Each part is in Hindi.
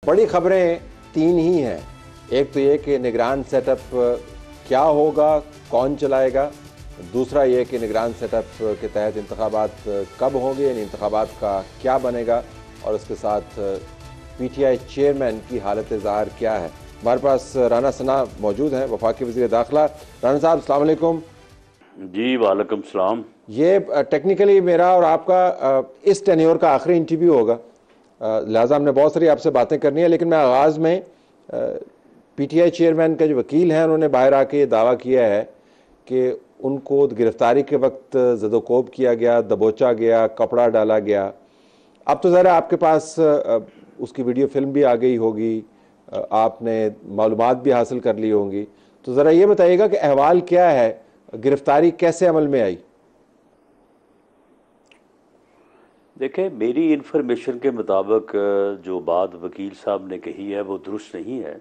बड़ी खबरें तीन ही हैं। एक तो ये कि निगरान सेटअप क्या होगा, कौन चलाएगा। दूसरा ये कि निगरान सेटअप के तहत इंतखाबात कब होंगे, यानी इंतखाबात का क्या बनेगा। और उसके साथ पीटीआई चेयरमैन की हालत ज़ाहिर क्या है। हमारे पास राना सना मौजूद हैं, वफाकी वज़ीर दाखिला। राना साहब अस्सलाम वालेकुम। जी वालेकुम सलाम। ये टेक्निकली मेरा और आपका इस टेन्योर का आखिरी इंटरव्यू होगा, लिहाजा हमने बहुत सारी आपसे बातें करनी है। लेकिन मैं आगाज़ में पीटीआई चेयरमैन का जो वकील हैं उन्होंने बाहर आके दावा किया है कि उनको गिरफ्तारी के वक्त ज़दोकोब किया गया, दबोचा गया, कपड़ा डाला गया। अब तो ज़रा आपके पास उसकी वीडियो फिल्म भी आ गई होगी, आपने मालूमात भी हासिल कर ली होंगी। तो ज़रा ये बताइएगा कि अहवाल क्या है, गिरफ्तारी कैसे अमल में आई। देखें, मेरी इन्फॉर्मेशन के मुताबिक जो बात वकील साहब ने कही है वो दुरुस्त नहीं है।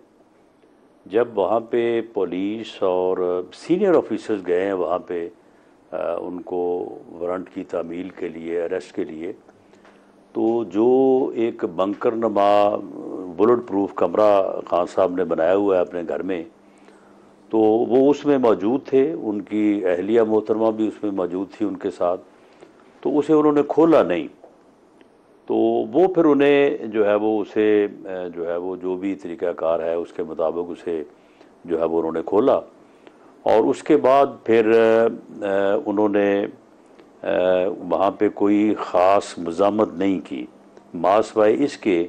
जब वहाँ पे पुलिस और सीनियर ऑफिसर्स गए हैं वहाँ पे उनको वारंट की तामील के लिए, अरेस्ट के लिए, तो जो एक बंकर नमा बुलेट प्रूफ कमरा खान साहब ने बनाया हुआ है अपने घर में, तो वो उसमें मौजूद थे। उनकी अहलिया मोहतरमा भी उसमें मौजूद थी उनके साथ। तो उसे उन्होंने खोला नहीं, तो वो फिर उन्हें जो है वो उसे जो है वो जो भी तरीक़ाकार है उसके मुताबिक उसे जो है वो उन्होंने खोला। और उसके बाद फिर उन्होंने वहाँ पे कोई ख़ास मज़ामत नहीं की, मासवाए इसके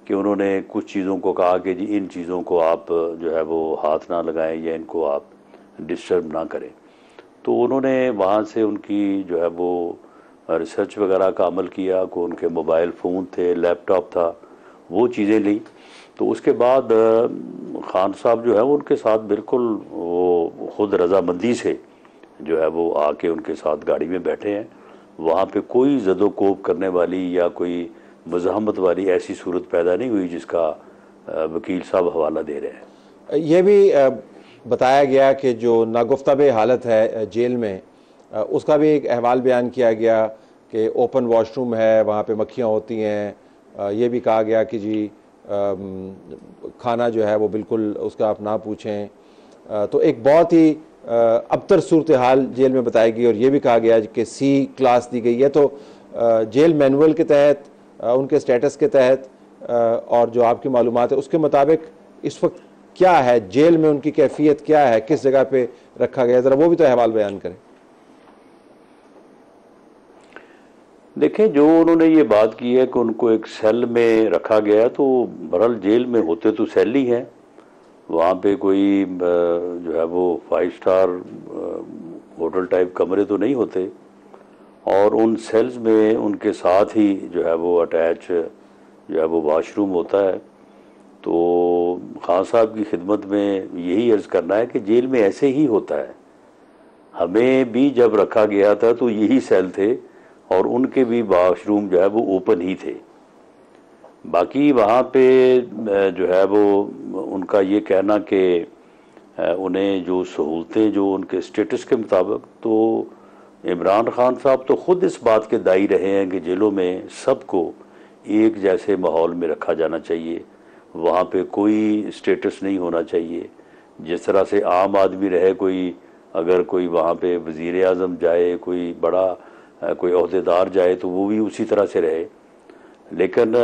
कि उन्होंने कुछ चीज़ों को कहा कि जी इन चीज़ों को आप जो है वो हाथ ना लगाएं या इनको आप डिस्टर्ब ना करें। तो उन्होंने वहाँ से उनकी जो है वो रिसर्च वगैरह का अमल किया, को उनके मोबाइल फ़ोन थे, लैपटॉप था, वो चीज़ें ली। तो उसके बाद खान साहब जो है उनके साथ बिल्कुल वो ख़ुद रज़ामंदी से जो है वो आके उनके साथ गाड़ी में बैठे हैं। वहाँ पे कोई ज़दोकोब करने वाली या कोई मज़ाहमत वाली ऐसी सूरत पैदा नहीं हुई जिसका वकील साहब हवाला दे रहे हैं। ये भी बताया गया कि जो नागुफ्ताबे हालत है जेल में, उसका भी एक अहवाल बयान किया गया कि ओपन वॉशरूम है, वहाँ पे मक्खियाँ होती हैं। ये भी कहा गया कि जी खाना जो है वो बिल्कुल उसका आप ना पूछें। तो एक बहुत ही अबतर सूरत हाल जेल में बताई गई। और ये भी कहा गया कि सी क्लास दी गई है। तो जेल मैनुअल के तहत, उनके स्टेटस के तहत और जो आपकी मालूमात है उसके मुताबिक इस वक्त क्या है जेल में, उनकी कैफियत क्या है, किस जगह पे रखा गया, ज़रा वो भी तो अहवाल बयान करें। देखें, जो उन्होंने ये बात की है कि उनको एक सेल में रखा गया, तो बहरहाल जेल में होते तो सेल ही हैं। वहाँ पे कोई जो है वो 5 स्टार होटल टाइप कमरे तो नहीं होते। और उन सेल्स में उनके साथ ही जो है वो अटैच जो है वो वाशरूम होता है। तो खान साहब की खिदमत में यही अर्ज़ करना है कि जेल में ऐसे ही होता है। हमें भी जब रखा गया था तो यही सेल थे और उनके भी वाशरूम जो है वो ओपन ही थे। बाकी वहाँ पे जो है वो उनका ये कहना कि उन्हें जो सहूलतें जो उनके स्टेटस के मुताबिक, तो इमरान खान साहब तो ख़ुद इस बात के दाई रहे हैं कि जेलों में सबको एक जैसे माहौल में रखा जाना चाहिए। वहाँ पे कोई स्टेटस नहीं होना चाहिए। जिस तरह से आम आदमी रहे, कोई अगर कोई वहाँ पे वज़ीर आज़म जाए, कोई बड़ा कोई अहदेदार जाए तो वो भी उसी तरह से रहे। लेकिन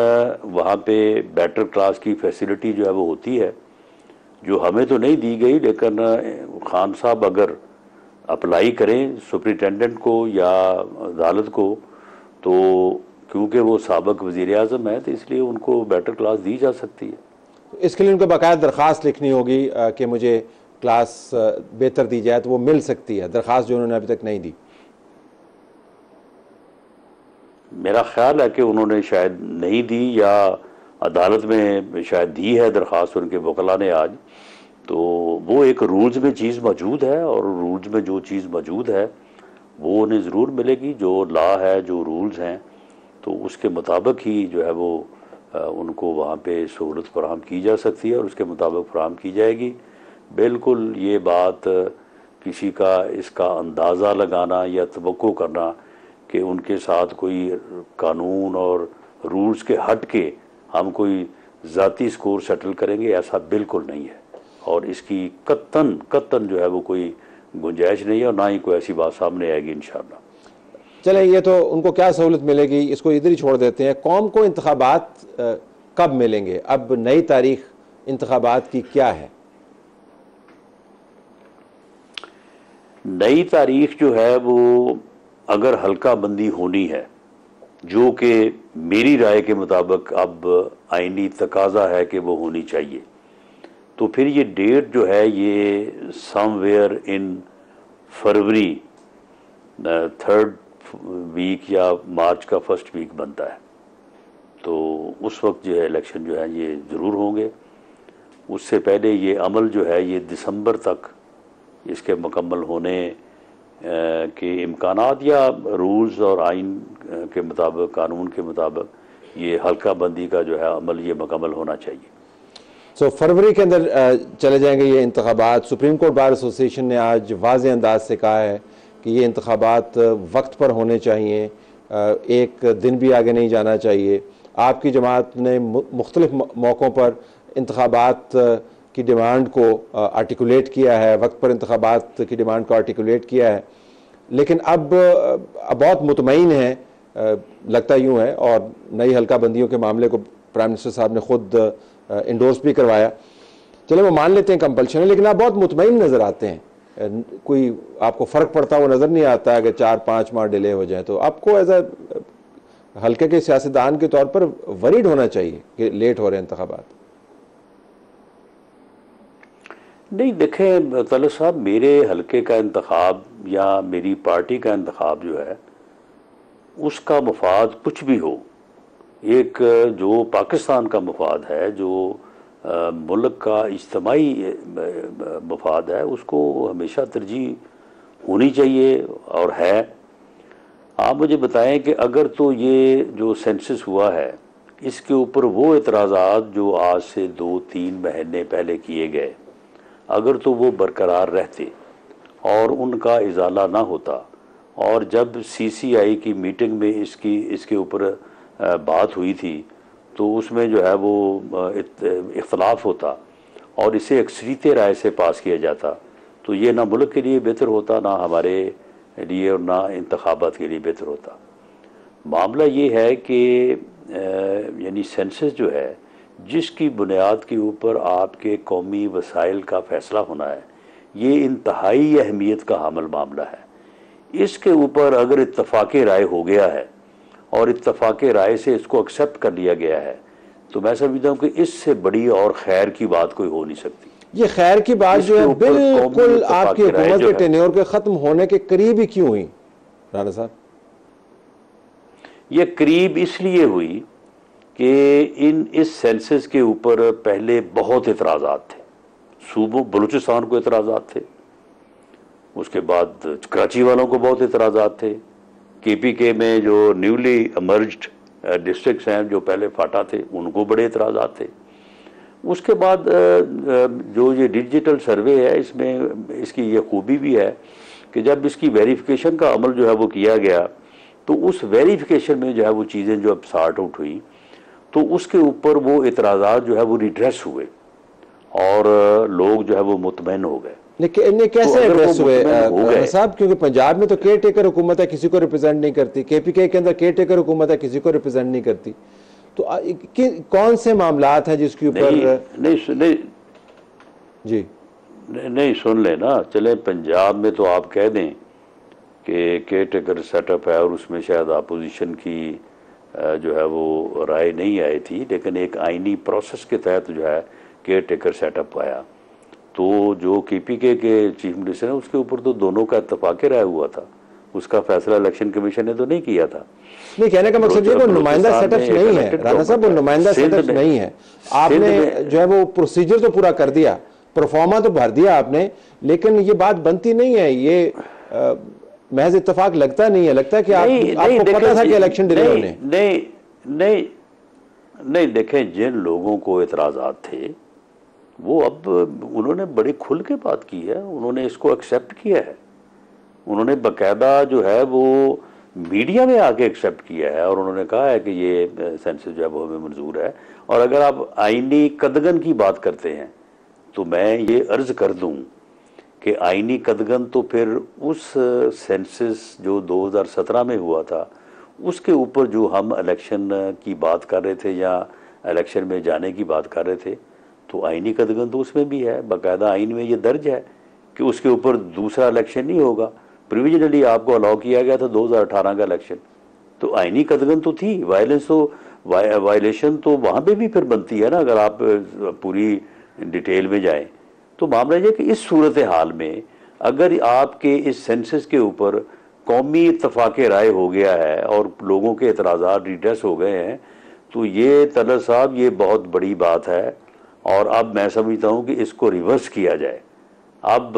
वहाँ पे बेटर क्लास की फैसिलिटी जो है वो होती है, जो हमें तो नहीं दी गई। लेकिन खान साहब अगर अप्लाई करें सुपरिटेंडेंट को या अदालत को, तो क्योंकि वो साबिक़ वज़ीर आज़म है तो इसलिए उनको बेटर क्लास दी जा सकती है। इसके लिए उनको बाकायदा दरख्वास्त लिखनी होगी कि मुझे क्लास बेहतर दी जाए, तो वो मिल सकती है दरख्वास्त, जो उन्होंने अभी तक नहीं दी। मेरा ख्याल है कि उन्होंने शायद नहीं दी, या अदालत में शायद दी है दरख्वास्त उनके वकला ने आज। तो वो एक रूल्स में चीज़ मौजूद है और रूल्स में जो चीज़ मौजूद है वो उन्हें ज़रूर मिलेगी। जो लॉ है, जो रूल्स हैं, तो उसके मुताबिक ही जो है वो उनको वहाँ पे सहूलत फराहम की जा सकती है और उसके मुताबिक फराहम की जाएगी। बिल्कुल ये बात किसी का इसका अंदाज़ा लगाना या तवक्को करना कि उनके साथ कोई कानून और रूल्स के हट के हम कोई ज़ाती स्कोर सेटल करेंगे, ऐसा बिल्कुल नहीं है। और इसकी कत्तन कत्तन जो है वो कोई गुंजाइश नहीं है, और ना ही कोई ऐसी बात सामने आएगी इंशाअल्लाह। चलें, ये तो उनको क्या सहूलत मिलेगी, इसको इधर ही छोड़ देते हैं। कौम को इंतखाबात कब मिलेंगे? अब नई तारीख इंतखाबात की क्या है? नई तारीख जो है वो अगर हल्का बंदी होनी है, जो कि मेरी राय के मुताबिक अब आईनी तकाजा है कि वो होनी चाहिए, तो फिर ये डेट जो है ये somewhere in February 3rd week या मार्च का 1st वीक बनता है। तो उस वक्त जो है इलेक्शन जो है ये ज़रूर होंगे। उससे पहले ये अमल जो है ये दिसंबर तक इसके मुकम्मल होने के इम्कानात, या रूल्स और आइन के मुताबिक, कानून के मुताबिक ये हल्का बंदी का जो है अमल ये मुकम्मल होना चाहिए। सो फरवरी के अंदर चले जाएंगे ये इंतखाबात। सुप्रीम कोर्ट बार एसोसिएशन ने आज वाज़ेह अंदाज से कहा है कि ये इंतखाबात वक्त पर होने चाहिए, एक दिन भी आगे नहीं जाना चाहिए। आपकी जमात ने मुख्तलिफ मौक़ों पर इंतखाबात की डिमांड को आर्टिकुलेट किया है, वक्त पर इंतखाबात की डिमांड को आर्टिकुलेट किया है, लेकिन अब बहुत मुतमईन है, लगता यूँ है। और नई हल्का बंदियों के मामले को प्राइम मिनिस्टर साहब ने खुद इंडोर्स भी करवाया। चलो वो मान लेते हैं कंपल्शन है, लेकिन आप बहुत मुतमईन नज़र आते हैं। कोई आपको फ़र्क पड़ता हुआ नज़र नहीं आता है कि 4-5 माह डिले हो जाए। तो आपको एज अ हल्के के सियासतदान के तौर पर वरीड होना चाहिए कि लेट हो रहे हैं इंतखाबात। नहीं, देखें तलत साहब, मेरे हल्के का इंतखाब या मेरी पार्टी का इंतखाब जो है उसका मफाद कुछ भी हो, एक जो पाकिस्तान का मफाद है, जो मुल्क का इज्तिमाई मफाद है, उसको हमेशा तरजीह होनी चाहिए और है। आप मुझे बताएं कि अगर तो ये जो सेंसस हुआ है इसके ऊपर वो एतराज़ात जो आज से 2-3 महीने पहले किए गए, अगर तो वो बरकरार रहते और उनका इजाला ना होता, और जब CCI की मीटिंग में इसके ऊपर बात हुई थी तो उसमें जो है वो इख्तलाफ होता और इसे अक्सरियत राय से पास किया जाता, तो ये ना मुल्क के लिए बेहतर होता, ना हमारे लिए और ना इंतखाबात के लिए बेहतर होता। मामला ये है कि यानी सेंसस जो है, जिसकी बुनियाद के ऊपर आपके कौमी वसाइल का फ़ैसला होना है, ये इंतहाई अहमियत का हामिल मामला है। इसके ऊपर अगर इत्तफ़ाक़ राय हो गया है और इत्तफ़ाक़ राय से इसको एक्सेप्ट कर लिया गया है, तो मैं समझता हूँ कि इससे बड़ी और खैर की बात कोई हो नहीं सकती। ये खैर की बात जो है बिल्कुल आपकी हुकूमत के टेन्योर के ख़त्म होने के करीब ही क्यों हुई राणा साहब? ये करीब इसलिए हुई कि इस सेंसस के ऊपर पहले बहुत एतराज़ात थे। सूबों बलूचिस्तान को एतराज़ात थे, उसके बाद कराची वालों को बहुत एतराज़ात थे, KPK में जो न्यूली इमर्ज्ड डिस्ट्रिक्ट्स हैं जो पहले फाटा थे उनको बड़े एतराज़ात थे। उसके बाद जो ये डिजिटल सर्वे है, इसमें इसकी ये खूबी भी है कि जब इसकी वेरिफिकेशन का अमल जो है वो किया गया, तो उस वेरिफिकेशन में जो है वो चीज़ें जो अब सॉर्ट आउट हुई, तो उसके ऊपर वो एतराज़ात जो है वो रिड्रेस हुए और लोग जो है वो मुतमईन हो गए। इन्हें कैसे एड्रेस हुए साहब? क्योंकि पंजाब में तो केयर टेकर हुकूमत है, किसी को रिप्रेजेंट नहीं करती। KPK के अंदर केयर टेकर हुकूमत है, किसी को रिप्रेजेंट नहीं करती। तो कौन से मामलात हैं जिसके ऊपर नहीं जी नहीं सुन लेना, चले पंजाब में तो आप कह दें कि केयर टेकर सेटअप है और उसमें शायद अपोजिशन की जो है वो राय नहीं आई थी, लेकिन एक आइनी प्रोसेस के तहत जो है केयर टेकर सेटअप आया। तो जो KPK के चीफ मिनिस्टर है उसके ऊपर तो दोनों का इत्तफाक राय हुआ था, उसका फैसला इलेक्शन कमीशन ने तो नहीं किया था। नहीं, कहने का मकसद ये वो नुमाइंदा सेटअप्स नहीं है राणा साहब, वो नुमाइंदा सेटअप्स नहीं है। आपने जो है वो प्रोसीजर तो पूरा कर दिया, प्रोफार्मा तो भर दिया आपने, लेकिन ये बात बनती नहीं है। ये महज इत्तेफाक लगता नहीं है, लगता है कि आपको पता था कि इलेक्शन डिले होने। नहीं, देखें, जिन लोगों को एतराज़ात थे वो अब उन्होंने बड़ी खुल के बात की है, उन्होंने इसको एक्सेप्ट किया है, उन्होंने बाकायदा जो है वो मीडिया में आके एक्सेप्ट किया है और उन्होंने कहा है कि ये सेंसस जो है वो हमें मंजूर है और अगर आप आईनी कदगन की बात करते हैं तो मैं ये अर्ज कर दूं कि आईनी कदगन तो फिर उस सेंसस जो 2017 में हुआ था उसके ऊपर जो हम इलेक्शन की बात कर रहे थे या इलेक्शन में जाने की बात कर रहे थे, तो आईनी कदगन तो उसमें भी है, बाकायदा आइन में ये दर्ज है कि उसके ऊपर दूसरा इलेक्शन नहीं होगा। प्रोविजनली आपको अलाउ किया गया था 2018 का इलेक्शन, तो आईनी कदगन तो थी, वायलेंस तो वायलेशन तो वहाँ पे भी फिर बनती है ना, अगर आप पूरी डिटेल में जाएं। तो मामला ये कि इस सूरत हाल में अगर आपके इस सेंसस के ऊपर कौमी इत्तफाक राय हो गया है और लोगों के एतराज़ात रिड्रेस हो गए हैं, तो ये तलत साहब ये बहुत बड़ी बात है। और अब मैं समझता हूँ कि इसको रिवर्स किया जाए। अब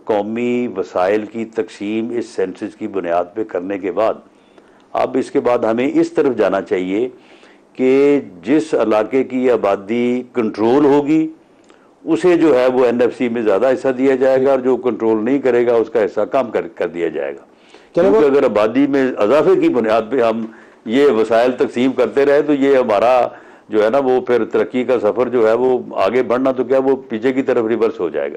कौमी वसाइल की तकसीम इस सेंसस की बुनियाद पे करने के बाद अब इसके बाद हमें इस तरफ जाना चाहिए कि जिस इलाके की आबादी कंट्रोल होगी उसे जो है वो एनएफसी में ज़्यादा हिस्सा दिया जाएगा और जो कंट्रोल नहीं करेगा उसका हिस्सा कम कर दिया जाएगा। क्योंकि अगर आबादी में इजाफे की बुनियाद पे हम ये वसाइल तकसीम करते रहे तो ये हमारा जो है ना वो फिर तरक्की का सफ़र जो है वो आगे बढ़ना तो क्या वो पीछे की तरफ रिवर्स हो जाएगा।